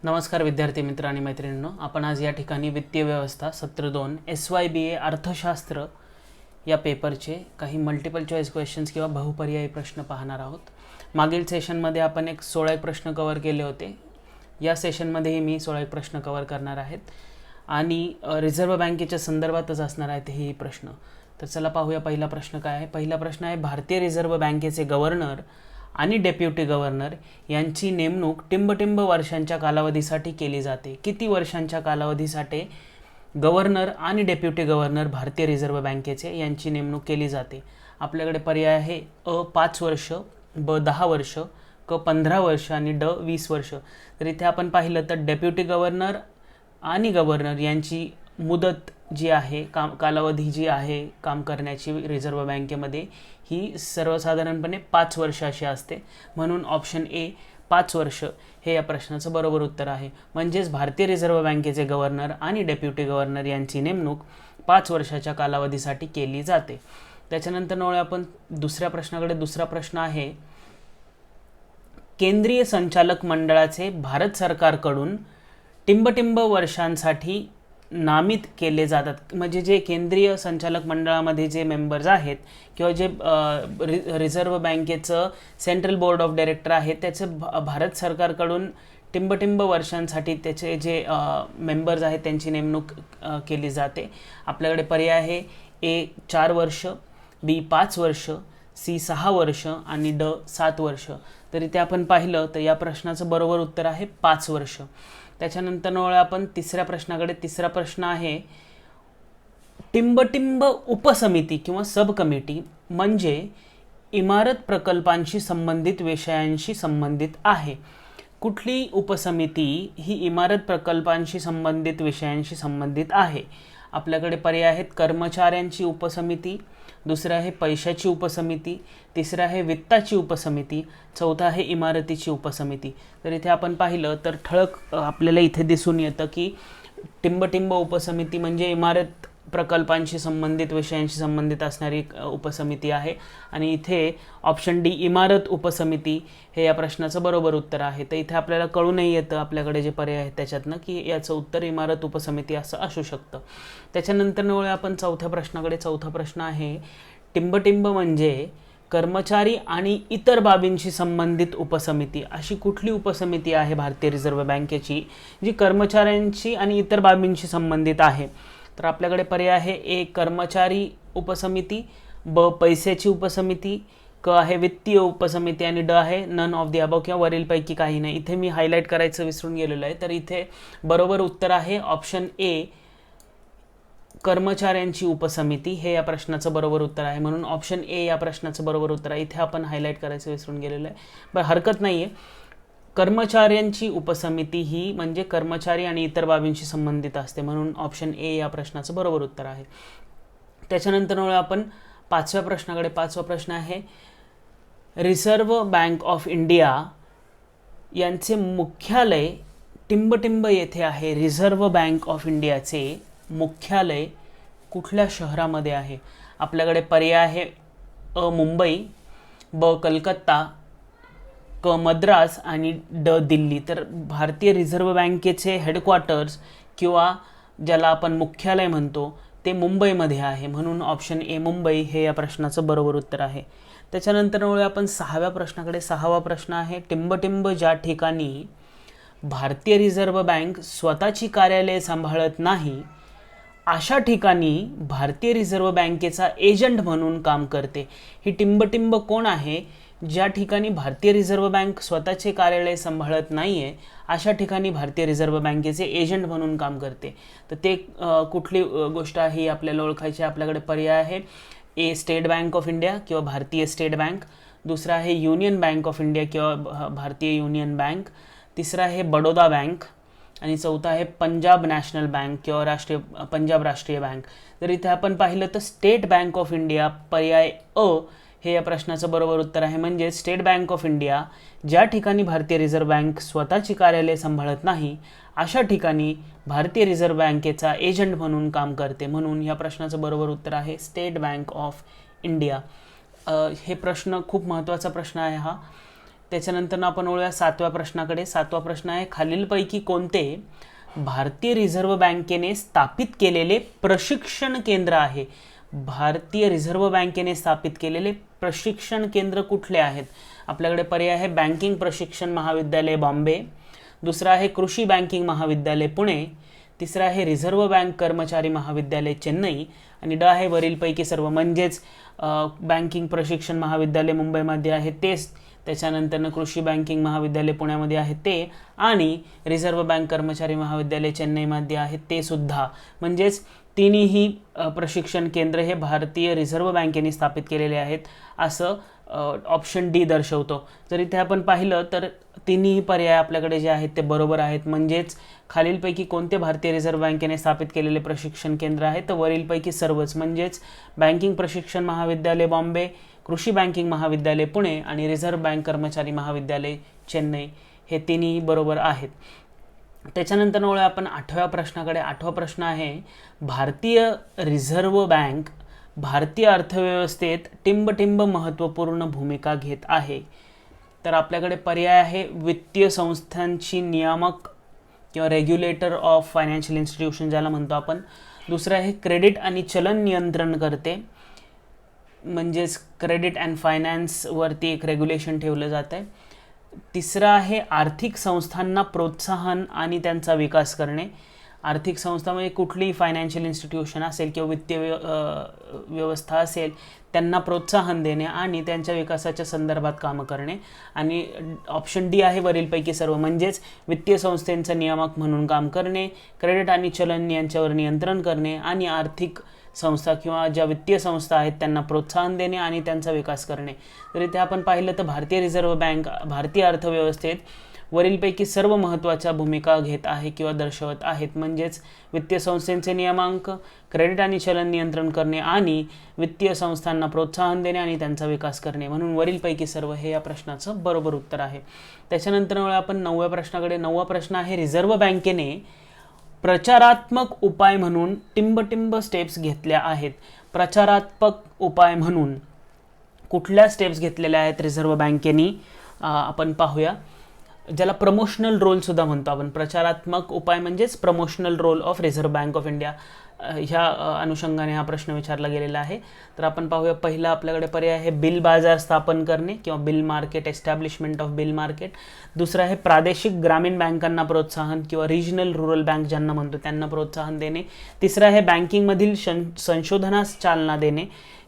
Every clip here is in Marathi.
नमस्कार विद्यार्थी मित्र आणि मैत्रिणींनो, आपण आज या ठिकाणी वित्तीय व्यवस्था सत्र 2 SYBA अर्थशास्त्र या पेपरचे काही मल्टिपल चॉईस क्वेश्चन्स किंवा बहुपर्यायी प्रश्न पाहणार आहोत. मागील सेशनमध्ये आपण 16 प्रश्न कव्हर केले होते. या सेशनमध्येही मी 16 प्रश्न कव्हर करणार आहेत आणि रिझर्व्ह बँकेच्या संदर्भातच असणार आहेत हे प्रश्न. तर चला पाहूया पहिला प्रश्न काय आहे. पहिला प्रश्न आहे, भारतीय रिझर्व्ह बँकेचे गव्हर्नर आणि डेप्युटी गव्हर्नर यांची नेमणूक टिंबटिंब वर्षांच्या कालावधीसाठी केली जाते. किती वर्षांच्या कालावधीसाठी गव्हर्नर आणि डेप्युटी गव्हर्नर भारतीय रिझर्व्ह बँकेचे यांची नेमणूक केली जाते? आपल्याकडे पर्याय आहे अ 5 वर्ष, ब 10 वर्ष, क 15 वर्ष आणि ड 20 वर्ष. तर इथे आपण पाहिलं तर डेप्युटी गव्हर्नर आणि गव्हर्नर यांची मुदत जी आहे, कालावधी जी आहे काम करण्याची रिझर्व्ह बँकेमध्ये, ही सर्वसाधारणपणे 5 वर्ष अशी असते. म्हणून ऑप्शन ए 5 वर्ष हे या प्रश्नाचं बरोबर उत्तर आहे. म्हणजेच भारतीय रिझर्व्ह बँकेचे गव्हर्नर आणि डेप्युटी गव्हर्नर यांची नेमणूक 5 वर्षाच्या कालावधीसाठी केली जाते. त्याच्यानंतर वळूया आपण दुसऱ्या प्रश्नाकडे. दुसरा प्रश्न आहे, केंद्रीय संचालक मंडळाचे भारत सरकारकडून टिंबटिंब वर्षांसाठी नामित केले जातात. म्हणजे जे केंद्रीय संचालक मंडळामध्ये जे मेंबर्स आहेत किंवा जे रिझर्व्ह बँकेचं सेंट्रल बोर्ड ऑफ डायरेक्टर आहे, त्याचं भारत सरकारकडून टिंबटिंब वर्षांसाठी त्याचे जे मेंबर्स आहेत त्यांची नेमणूक केली जाते. आपल्याकडे पर्याय आहे ए 4 वर्ष, बी 5 वर्ष, सी 6 वर्ष आणि ड 7 वर्ष. तर इथे आपण पाहिलं तर या प्रश्नाचं बरोबर उत्तर आहे 5 वर्ष. त्याच्यानंतर वळूया आपण तिसऱ्या प्रश्नाकडे. तिसरा प्रश्न आहे, टिंबटिंब उपसमिती किंवा सब कमिटी म्हणजे इमारत प्रकल्पांशी संबंधित विषयांशी संबंधित आहे. कुठली उपसमिती ही इमारत प्रकल्पांशी संबंधित विषयांशी संबंधित आहे? आपल्याकडे पर्याय आहेत कर्मचाऱ्यांची उपसमिती, दुसरं आहे पैशाची उपसमिती, तिसरं आहे वित्ताची उपसमिती, चौथा आहे इमारतीची उपसमिती. तर इथे आपण पाहिलं तर ठळक आपल्याला इथे दिसून येतं की टिंबटिंब उपसमिती म्हणजे इमारत प्रकल्पांशी संबंधित विषयांशी संबंधित असणारी उपसमिती आहे. आणि इथे ऑप्शन डी इमारत उपसमिती हे या प्रश्नाचं बरोबर उत्तर आहे. तर इथे आपल्याला कळूनही येतं आपल्याकडे जे पर्याय आहेत त्याच्यातनं की याचं उत्तर इमारत उपसमिती असं असू शकतं. त्याच्यानंतर वळूया आपण चौथ्या प्रश्नाकडे. चौथा प्रश्न आहे, टिंबटिंब म्हणजे कर्मचारी आणि इतर बाबींशी संबंधित उपसमिती अशी कुठली उपसमिती आहे भारतीय रिझर्व्ह बँकेची जी कर्मचाऱ्यांशी आणि इतर बाबींशी संबंधित आहे? तर आपल्याकडे पर्याय आहे ए कर्मचारी उपसमिती, ब पैशाची उपसमिती, क आहे वित्तीय उपसमिती आणि ड आहे नन ऑफ द अबव किंवा वरीलपैकी काही नाही. इथे मी हायलाईट करायचं विसरून गेलेलो आहे. तर इथे बरोबर उत्तर आहे ऑप्शन ए कर्मचाऱ्यांची उपसमिती हे या प्रश्नाचं बरोबर उत्तर आहे. म्हणून ऑप्शन ए या प्रश्नाचं बरोबर उत्तर आहे. इथे आपण हायलाईट करायचं विसरून गेलेलं आहे. बरं, हरकत नाही आहे. कर्मचाऱ्यांची उपसमिती ही म्हणजे कर्मचारी आणि इतर बाबींशी संबंधित असते. म्हणून ऑप्शन ए या प्रश्नाचं बरोबर उत्तर आहे. त्याच्यानंतर आपण पाचव्या प्रश्नाकडे. पाचवा प्रश्न आहे, रिझर्व्ह बँक ऑफ इंडिया यांचे मुख्यालय टिंबटिंब येथे आहे. रिझर्व्ह बँक ऑफ इंडियाचे मुख्यालय कुठल्या शहरामध्ये आहे? आपल्याकडे पर्याय आहे अ मुंबई, ब कलकत्ता, क मद्रास आणि ड दिल्ली. तर भारतीय रिझर्व्ह बँकेचे हेडक्वार्टर्स किंवा ज्याला आपण मुख्यालय म्हणतो ते मुंबईमध्ये आहे. म्हणून ऑप्शन ए मुंबई हे या प्रश्नाचं बरोबर उत्तर आहे. त्याच्यानंतर आपण सहाव्या प्रश्नाकडे. सहावा प्रश्न आहे, टिंबटिंब ज्या ठिकाणी भारतीय रिझर्व्ह बँक स्वतःची कार्यालये सांभाळत नाही अशा ठिकाणी भारतीय रिझर्व्ह बँकेचा एजंट म्हणून काम करते. ही टिंबटिंब कोण आहे? ज्या ठिकाणी भारतीय रिझर्व्ह बँक स्वतःचे कार्यालय सांभाळत नाही आहे अशा ठिकाणी भारतीय रिझर्व्ह बँकेचे एजंट म्हणून काम करते. तर ते कुठली गोष्ट आहे ही आपल्याला ओळखायची. आपल्याकडे पर्याय आहे ए स्टेट बँक ऑफ इंडिया किंवा भारतीय स्टेट बँक, दुसरा आहे युनियन बँक ऑफ इंडिया किंवा भारतीय युनियन बँक, तिसरा आहे बडोदा बँक आणि चौथा आहे पंजाब नॅशनल बँक किंवा पंजाब राष्ट्रीय बँक. तर इथे आपण पाहिलं तर स्टेट बँक ऑफ इंडिया पर्याय अ हे या प्रश्नाचं बरोबर उत्तर आहे. म्हणजे स्टेट बँक ऑफ इंडिया ज्या ठिकाणी भारतीय रिझर्व्ह बँक स्वतःची कार्यालय सांभाळत नाही अशा ठिकाणी भारतीय रिझर्व्ह बँकेचा एजंट म्हणून काम करते. म्हणून या प्रश्नाचं बरोबर उत्तर आहे स्टेट बँक ऑफ इंडिया. हे प्रश्न खूप महत्त्वाचा प्रश्न आहे हा. त्याच्यानंतर आपण वळूया 7व्या प्रश्नाकडे. 7वा प्रश्न आहे, खालीलपैकी कोणते भारतीय रिझर्व्ह बँकेने स्थापित केलेले प्रशिक्षण केंद्र आहे? भारतीय रिझर्व्ह बँकेने स्थापित केलेले प्रशिक्षण केंद्र कुठले आहेत? आपल्याकडे पर्याय आहे बँकिंग प्रशिक्षण महाविद्यालय बॉम्बे, दुसरा आहे कृषी बँकिंग महाविद्यालय पुणे, तिसरा आहे रिझर्व्ह बँक कर्मचारी महाविद्यालय चेन्नई, आणि ड आहे वरीलपैकी सर्व. म्हणजेच बँकिंग प्रशिक्षण महाविद्यालय मुंबईमध्ये आहे तेच, त्याच्यानंतर कृषी बँकिंग महाविद्यालय पुण्यामध्ये आहे ते, आणि रिझर्व्ह बँक कर्मचारी महाविद्यालय चेन्नईमध्ये आहे ते सुद्धा. म्हणजेच तिन्ही प्रशिक्षण केंद्र हे भारतीय रिझर्व्ह बँकेने स्थापित केलेले आहेत असं ऑप्शन डी दर्शवतो. जर इथे आपण पाहिलं तर तिन्ही पर्याय आपल्याकडे जे आहेत ते बरोबर आहेत. म्हणजेच खालीलपैकी कोणते भारतीय रिझर्व्ह बँकेने स्थापित केलेले प्रशिक्षण केंद्र आहे? तर वरीलपैकी सर्वच. म्हणजेच बँकिंग प्रशिक्षण महाविद्यालय बॉम्बे, कृषी बँकिंग महाविद्यालय पुणे आणि रिझर्व्ह बँक कर्मचारी महाविद्यालय चेन्नई हे तिन्ही बरोबर आहेत. त्याच्यानंतर वळूया आपण 8व्या प्रश्नाकडे. 8वा प्रश्न आहे, भारतीय रिझर्व्ह बँक भारतीय अर्थव्यवस्थेत टिंबटिंब महत्त्वपूर्ण भूमिका घेत आहे. तर आपल्याकडे पर्याय आहे वित्तीय संस्थांची नियामक किंवा रेग्युलेटर ऑफ फायनान्शियल इन्स्टिट्यूशन ज्याला म्हणतो आपण. दुसरं आहे क्रेडिट आणि चलन नियंत्रण करते, म्हणजेच क्रेडिट अँड फायनान्सवरती एक रेग्युलेशन ठेवलं जात आहे. तिसरं आहे आर्थिक संस्थांना प्रोत्साहन आणि त्यांचा विकास करणे. आर्थिक संस्था म्हणजे कुठलीही फायनान्शियल इन्स्टिट्यूशन असेल किंवा वित्तीय व्यवस्था असेल त्यांना प्रोत्साहन देणे आणि त्यांच्या विकासाच्या संदर्भात कामं करणे. आणि ऑप्शन डी आहे वरीलपैकी सर्व. म्हणजेच वित्तीय संस्थेचं नियामक म्हणून काम करणे, क्रेडिट आणि चलन यांच्यावर नियंत्रण करणे आणि आर्थिक संस्था किंवा ज्या वित्तीय संस्था आहेत त्यांना प्रोत्साहन देणे आणि त्यांचा विकास करणे. तर इथे आपण पाहिलं तर भारतीय रिझर्व्ह बँक भारतीय अर्थव्यवस्थेत वरीलपैकी सर्व महत्त्वाच्या भूमिका घेत आहे किंवा दर्शवत आहेत. म्हणजेच वित्तीय संस्थांचे नियामक, क्रेडिट आणि चलन नियंत्रण करणे आणि वित्तीय संस्थांना प्रोत्साहन देणे आणि त्यांचा विकास करणे. म्हणून वरीलपैकी सर्व हे या प्रश्नाचं बरोबर उत्तर आहे. त्याच्यानंतर आपण 9व्या प्रश्नाकडे. 9वा प्रश्न आहे, रिझर्व्ह बँकेने प्रचारात्मक उपाय म्हणून टिंबटिंब स्टेप्स घेतल्या आहेत. प्रचारात्मक उपाय म्हणून कुठल्या स्टेप्स घेतलेल्या आहेत रिझर्व्ह बँकेने आपण पाहूया. ज्याला प्रमोशनल रोल सुद्धा म्हणतो आपण. प्रचारात्मक उपाय म्हणजेच promotional role of Reserve Bank of India, ह्या अनुषंगाने हा प्रश्न विचारला गेलेला आहे. तर आपण पाहूया. पहिला आपल्याकडे पर्याय आहे बिल बाजार स्थापन करणे किंवा bill market, establishment of bill market. दुसरं आहे प्रादेशिक ग्रामीण बँकांना प्रोत्साहन किंवा रिजनल रुरल बँक ज्यांना म्हणतो त्यांना प्रोत्साहन देणे. तिसरं आहे बँकिंगमधील संशोधनास चालना देणे,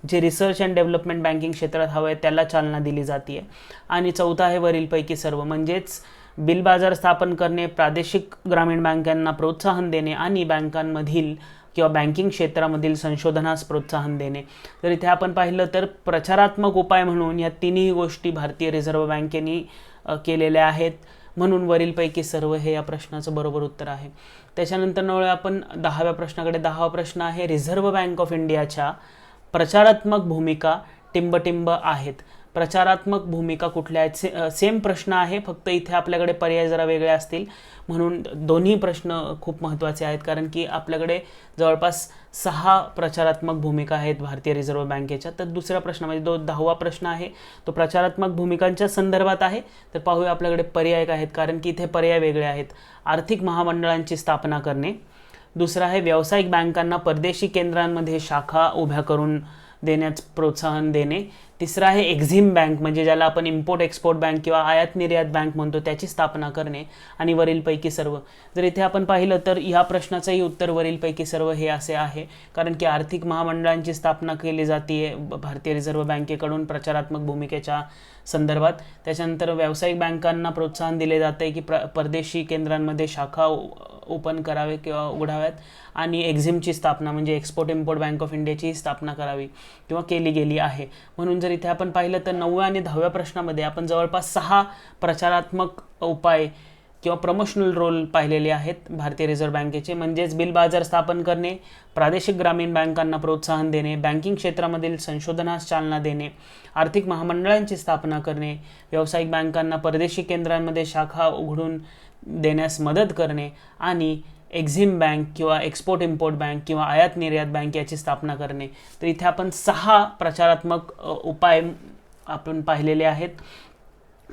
जे रिसर्च अँड डेव्हलपमेंट बँकिंग क्षेत्रात हवं आहे त्याला चालना दिली जाते. आणि चौथा आहे वरीलपैकी सर्व. म्हणजेच बिल बाजार स्थापन करणे, प्रादेशिक ग्रामीण बँकांना प्रोत्साहन देणे आणि बँकांमधील किंवा बँकिंग क्षेत्रामधील संशोधनास प्रोत्साहन देणे. तर इथे आपण पाहिलं तर प्रचारात्मक उपाय म्हणून या तिन्ही गोष्टी भारतीय रिझर्व्ह बँकेने केलेल्या आहेत. म्हणून वरीलपैकी सर्व हे या प्रश्नाचं बरोबर उत्तर आहे. त्याच्यानंतर आपण 10व्या प्रश्नाकडे. 10वा प्रश्न आहे, रिझर्व्ह बँक ऑफ इंडियाच्या प्रचारात्मक भूमिका टिंबटिंब आहेत. प्रचारात्मक भूमिका कुठल्या आहेत? सेम प्रश्न आहे, फक्त इथे आपल्याकडे पर्याय जरा वेगळे असतील. म्हणून दोन्ही प्रश्न खूप महत्त्वाचे आहेत, कारण की आपल्याकडे जवळपास 6 प्रचारात्मक भूमिका आहेत भारतीय रिझर्व्ह बँकेच्या. तर दुसऱ्या प्रश्नामध्ये 10वा प्रश्न आहे तो प्रचारात्मक भूमिकांच्या संदर्भात आहे. तर पाहूया आपल्याकडे पर्याय काय आहेत, कारण की इथे पर्याय वेगळे आहेत. आर्थिक महामंडळांची स्थापना करणे. दुसरा आहे व्यावसायिक बँकांना परदेशी केंद्रांमध्ये शाखा उभ्या करून देण्यास प्रोत्साहन देणे. तिसरा आहे एक्झिम बँक, म्हणजे ज्याला आपण इम्पोर्ट एक्सपोर्ट बँक किंवा आयात निर्यात बँक म्हणतो त्याची स्थापना करणे. आणि वरीलपैकी सर्व. जर इथे आपण पाहिलं तर ह्या प्रश्नाचंही उत्तर वरीलपैकी सर्व हे असे आहे, कारण की आर्थिक महामंडळांची स्थापना केली जाते भारतीय रिझर्व्ह बँकेकडून प्रचारात्मक भूमिकेच्या संदर्भात. त्याच्यानंतर व्यावसायिक बँकांना प्रोत्साहन दिले जाते की परदेशी केंद्रांमध्ये शाखा ओपन करावे किंवा उघडाव्यात. आणि एक्झिमची स्थापना म्हणजे एक्सपोर्ट इम्पोर्ट बँक ऑफ इंडियाची स्थापना करावी किंवा केली गेली आहे. म्हणून जर इथे आपण पाहिलं तर 9व्या आणि 10व्या प्रश्नामध्ये आपण जवळपास 6 प्रचारात्मक उपाय किंवा प्रमोशनल रोल पाहिलेले आहेत भारतीय रिझर्व्ह बँकेचे. म्हणजेच बिल बाजार स्थापन करणे, प्रादेशिक ग्रामीण बँकांना प्रोत्साहन देणे, बँकिंग क्षेत्रामधील संशोधनास चालना देणे, आर्थिक महामंडळांची स्थापना करणे, व्यावसायिक बँकांना परदेशी केंद्रांमध्ये शाखा उघडून देण्यास मदत करणे आणि एक्झिम बँक किंवा एक्सपोर्ट इम्पोर्ट बँक किंवा आयात निर्यात बँक याची स्थापना करणे. तर इथे आपण 6 प्रचारात्मक उपाय आपण पाहिलेले आहेत.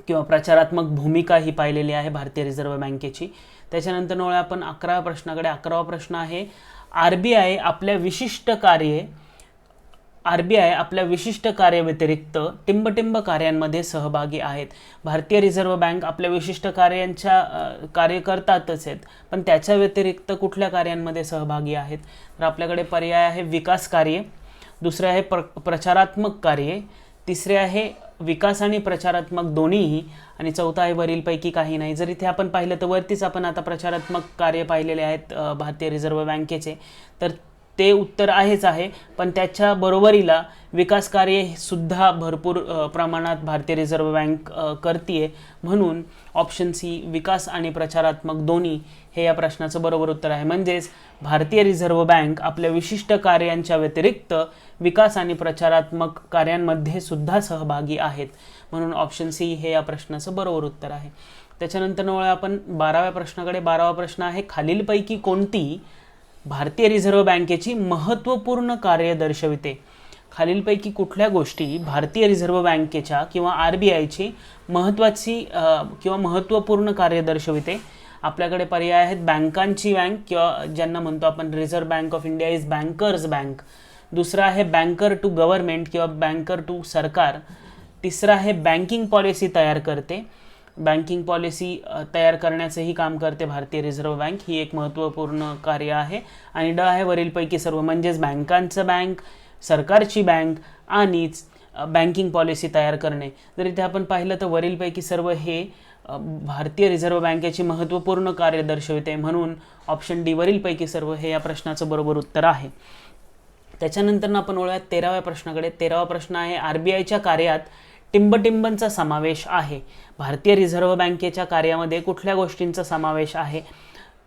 किंवा प्रचारात्मक भूमिका ही पाहिलेली आहे भारतीय रिझर्व्ह बँकेची. त्याच्यानंतर वळूया आपण 11व्या प्रश्नाकडे. 11वा प्रश्न आहे आरबीआय आपल्या विशिष्ट कार्याव्यतिरिक्त टिंबटिंब कार्यांमध्ये सहभागी आहेत. भारतीय रिझर्व्ह बँक आपल्या विशिष्ट कार्य करतातच आहेत, पण त्याच्या व्यतिरिक्त कुठल्या कार्यांमध्ये सहभागी आहेत? तर आपल्याकडे पर्याय आहे विकास कार्य, दुसरे आहे प्रचारात्मक कार्य, तिसरे आहे विकास आणि प्रचारात्मक दोन्हीही, आणि चौथा आहे वरीलपैकी काही नाही. जर इथे आपण पाहिलं तर वरतीच आपण आता प्रचारात्मक कार्य पाहिलेले आहेत भारतीय रिझर्व्ह बँकेचे, तर ते उत्तर आहेच आहे. पण त्याच्या बरोबरीला विकास कार्य सुद्धा भरपूर प्रमाणात भारतीय रिझर्व्ह बँक करते, म्हणून ऑप्शन सी विकास आणि प्रचारात्मक दोन्ही हे या प्रश्नाचं बरोबर उत्तर आहे. म्हणजेच भारतीय रिझर्व्ह बँक आपल्या विशिष्ट कार्यांच्या व्यतिरिक्त विकास आणि प्रचारात्मक कार्यांमध्ये सुद्धा सहभागी आहेत, म्हणून ऑप्शन सी हे या प्रश्नाचं बरोबर उत्तर आहे. त्याच्यानंतर वळूया आपण 12व्या प्रश्नाकडे. 12वा प्रश्न आहे खालीलपैकी कोणती भारतीय रिझर्व्ह बँकेची महत्त्वपूर्ण कार्य दर्शविते? खालीलपैकी कुठल्या गोष्टी भारतीय रिझर्व्ह बँकेच्या किंवा आरबीआयची महत्त्वाची किंवा महत्त्वपूर्ण कार्य दर्शविते? आपल्याकडे पर्याय आहेत बँकांची बँक किंवा ज्यांना म्हणतो आपण reserve Bank of India is bankers bank, दुसरा आहे बँकर टू गव्हर्नमेंट किंवा बँकर टू सरकार, तिसरा आहे बँकिंग पॉलिसी तयार करते, बँकिंग पॉलिसी तयार करण्याचंही काम करते भारतीय रिझर्व्ह बँक, ही एक महत्त्वपूर्ण कार्य आहे, आणि ड आहे वरीलपैकी सर्व, म्हणजेच बँकांचं बँक, सरकारची बँक आणि बँकिंग पॉलिसी तयार करणे. जर इथे आपण पाहिलं तर वरीलपैकी सर्व हे भारतीय रिझर्व्ह बँकेची महत्त्वपूर्ण कार्य दर्शविते, म्हणून ऑप्शन डी वरीलपैकी सर्व हे या प्रश्नाचं बरोबर उत्तर आहे. त्याच्यानंतर आपण वळूयात 13व्या प्रश्नाकडे. 13वा प्रश्न आहे आरबीआयच्या कार्यात टिंबटिंबंचा समावेश आहे. भारतीय रिझर्व्ह बँकेच्या कार्यामध्ये कुठल्या गोष्टींचा समावेश आहे?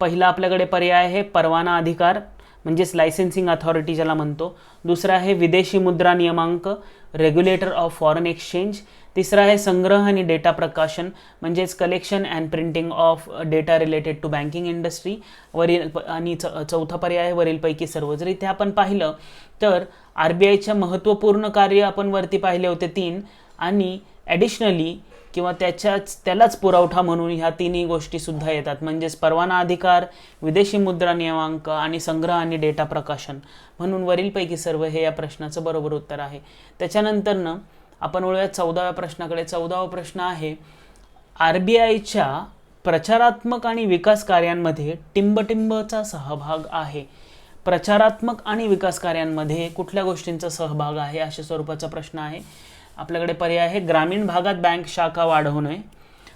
पहिला आपल्याकडे पर्याय आहे परवाना अधिकार, म्हणजेच लायसेन्सिंग अथॉरिटी ज्याला म्हणतो, दुसरा आहे विदेशी मुद्रा नियमांक, रेग्युलेटर ऑफ फॉरेन एक्सचेंज, तिसरा आहे संग्रह आणि डेटा प्रकाशन, म्हणजेच collection and printing of data related to banking industry, आणि चौथा पर्याय आहे वरीलपैकी सर्व. जर इथे आपण पाहिलं तर आरबीआयच्या महत्त्वपूर्ण कार्य आपण वरती पाहिले होते 3, आणि ॲडिशनली किंवा त्यालाच पुरवठा म्हणून ह्या तिन्ही गोष्टी सुद्धा येतात, म्हणजेच परवाना अधिकार, विदेशी मुद्रा नियमांक आणि संग्रह आणि डेटा प्रकाशन, म्हणून वरीलपैकी सर्व हे या प्रश्नाचं बरोबर उत्तर आहे. त्याच्यानंतरनं आपण वळूया 14व्या प्रश्नाकडे. 14वा प्रश्न आहे आरबीआयच्या प्रचारात्मक आणि विकास कार्यांमध्ये टिंबटिंबचा सहभाग आहे. प्रचारात्मक आणि विकास कार्यांमध्ये कुठल्या गोष्टींचा सहभाग आहे अशा स्वरूपाचा प्रश्न आहे. आपल्याकडे पर्याय आहे ग्रामीण भागात बँक शाखा वाढवणे,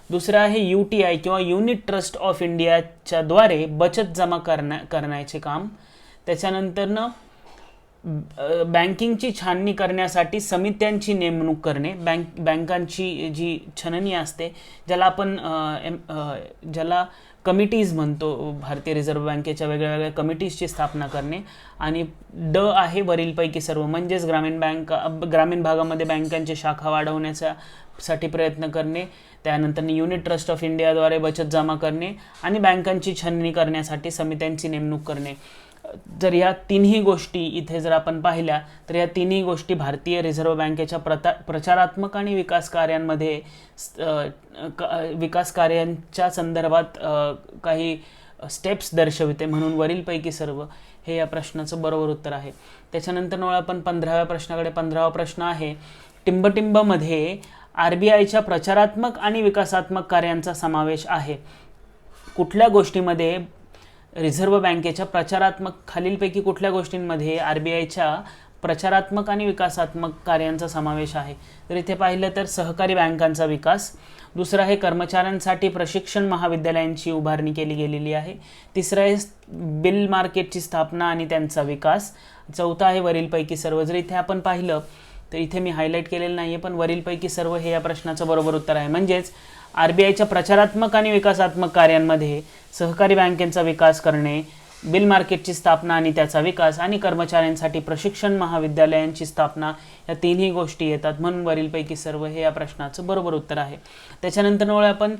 दुसरं आहे UTI किंवा युनिट ट्रस्ट ऑफ इंडियाच्या द्वारे बचत जमा करण्याचे काम, त्याच्यानंतरनं बँकिंगची छाननी करण्यासाठी समित्यांची नेमणूक करणे, बँकांची जी छाननी असते ज्याला कमिटीज म्हणतो, भारतीय रिझर्व्ह बँकेच्या वेगळ्या कमिटीजची स्थापना करणे, आणि ड आहे वरीलपैकी सर्व, म्हणजेच ग्रामीण भागामध्ये बँकांची शाखा वाढवण्यासाठी प्रयत्न करणे, त्यानंतर युनिट ट्रस्ट ऑफ इंडियाद्वारे बचत जमा करणे आणि बँकांची छाननी करण्यासाठी समित्यांची नेमणूक करणे. जर या तिन्ही गोष्टी इथे जर आपण पाहिल्या तर या तिन्ही गोष्टी भारतीय रिझर्व्ह बँकेच्या प्रचारात्मक आणि विकास कार्यांमध्ये विकास कार्यांच्या संदर्भात काही स्टेप्स दर्शविते, म्हणून वरीलपैकी सर्व हे या प्रश्नाचं बरोबर उत्तर आहे. त्याच्यानंतर आपण 15व्या प्रश्नाकडे. 15वा प्रश्न आहे टिंबटिंबमध्ये आरबीआयच्या प्रचारात्मक आणि विकासात्मक कार्यांचा समावेश आहे. कुठल्या गोष्टीमध्ये रिझर्व्ह बँकेच्या खालीलपैकी कुठल्या गोष्टींमध्ये आरबीआयच्या प्रचारात्मक आणि विकासात्मक कार्यांचा समावेश आहे? तर इथे पाहिलं तर सहकारी बँकांचा विकास, दुसरं आहे कर्मचाऱ्यांसाठी प्रशिक्षण महाविद्यालयांची उभारणी केली गेलेली आहे, तिसरं आहे बिल मार्केटची स्थापना आणि त्यांचा विकास, चौथा आहे वरीलपैकी सर्व. जर इथे आपण पाहिलं तर इथे मी हायलाईट केलेलं नाही आहे, पण वरीलपैकी सर्व हे या प्रश्नाचं बरोबर उत्तर आहे. म्हणजेच आरबीआयच्या प्रचारात्मक आणि विकासात्मक कार्यांमध्ये सहकारी बँकेचा विकास करणे, बिल मार्केटची स्थापना आणि त्याचा विकास, आणि कर्मचाऱ्यांसाठी प्रशिक्षण महाविद्यालयांची स्थापना, या तिन्ही गोष्टी येतात, म्हणून वरीलपैकी सर्व हे या प्रश्नाचं बरोबर उत्तर आहे. त्याच्यानंतर आपण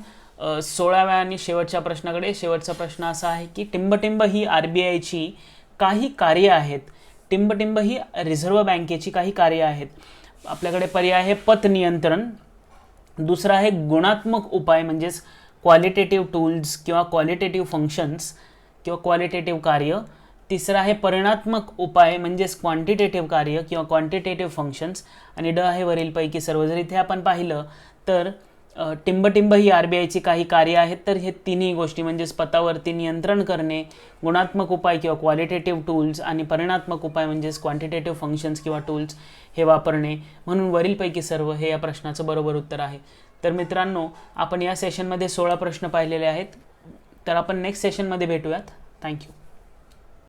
16व्या आणि शेवटच्या प्रश्नाकडे. शेवटचा प्रश्न असा आहे की टिंबटिंब ही आरबीआयची काही कार्य आहेत. टिंबटिंब ही रिझर्व्ह बँकेची काही कार्य आहेत. आपल्याकडे पर्याय आहे पत नियंत्रण, दुसरा आहे गुणात्मक उपाय म्हणजेच क्वालिटेटिव्ह टूल्स किंवा क्वालिटेटिव्ह फंक्शन्स किंवा क्वालिटेटिव्ह कार्य. तिसरा आहे परिणात्मक उपाय म्हणजेच क्वांटिटेटिव्ह कार्य किंवा क्वांटिटेटिव्ह फंक्शन्स. आणि ड आहे वरीलपैकी सर्व. जर इथे आपण पाहिलं तर टिंबटिंब ही RBIची काही कार्य आहेत. तर हे तिन्ही गोष्टी म्हणजेच पतावरती नियंत्रण करणे, गुणात्मक उपाय किंवा क्वालिटेटिव्ह टूल्स आणि परिणात्मक उपाय म्हणजेच क्वांटिटेटिव्ह फंक्शन्स किंवा टूल्स हे वापरणे. म्हणून वरीलपैकी सर्व हे या प्रश्नाचं बरोबर उत्तर आहे. तर मित्रांनो, आपण या सेशनमध्ये 16 प्रश्न पाहिलेले आहेत. तर आपण नेक्स्ट सेशनमध्ये भेटूयात. थँक्यू.